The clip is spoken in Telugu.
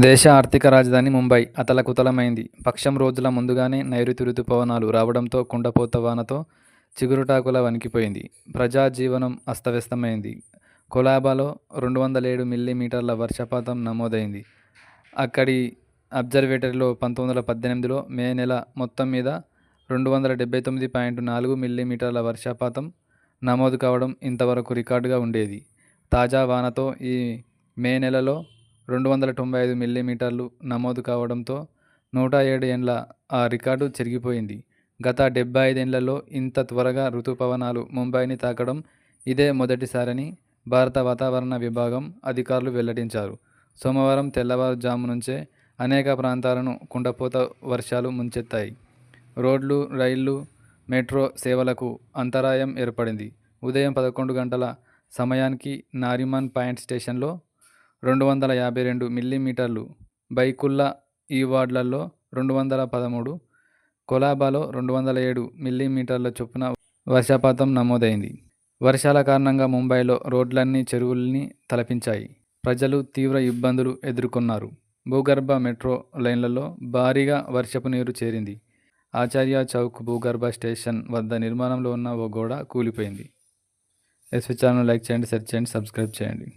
దేశ ఆర్థిక రాజధాని ముంబై అతలకుతలమైంది. పక్షం రోజుల ముందుగానే నైరుతి రుతుపవనాలు రావడంతో కుండపోత వానతో చిగురుటాకులా వణికిపోయింది. ప్రజా జీవనం అస్తవ్యస్తమైంది. కొలాబాలో 207 మిల్లీమీటర్ల వర్షపాతం నమోదైంది. అక్కడి అబ్జర్వేటరీలో 1918లో మే నెల మొత్తం మీద 279.4 మిల్లీమీటర్ల వర్షపాతం నమోదు కావడం ఇంతవరకు రికార్డుగా ఉండేది. తాజా వానతో ఈ మే నెలలో 295 మిల్లీమీటర్లు నమోదు కావడంతో 107 ఏండ్ల ఆ రికార్డు చెరిగిపోయింది. గత 75 ఏళ్లలో ఇంత త్వరగా రుతుపవనాలు ముంబైని తాకడం ఇదే మొదటిసారని భారత వాతావరణ విభాగం అధికారులు వెల్లడించారు. సోమవారం తెల్లవారుజాము నుంచే అనేక ప్రాంతాలను కుండపోత వర్షాలు ముంచెత్తాయి. రోడ్లు, రైళ్లు, మెట్రో సేవలకు అంతరాయం ఏర్పడింది. ఉదయం 11 గంటల సమయానికి నారిమన్ పాయింట్ స్టేషన్లో 252 మిల్లీమీటర్లు, బైకుల్లా ఈ వార్డులలో 213, కొలాబాలో 207 మిల్లీమీటర్ల చొప్పున వర్షపాతం నమోదైంది. వర్షాల కారణంగా ముంబైలో రోడ్లన్నీ చెరువుల్ని తలపించాయి. ప్రజలు తీవ్ర ఇబ్బందులు ఎదుర్కొన్నారు. భూగర్భ మెట్రో లైన్లలో భారీగా వర్షపు నీరు చేరింది. ఆచార్య చౌక్ భూగర్భ స్టేషన్ వద్ద నిర్మాణంలో ఉన్న ఓ గోడ కూలిపోయింది. ఎస్వి ఛానల్ లైక్ చేయండి, షేర్ చేయండి, సబ్స్క్రైబ్ చేయండి.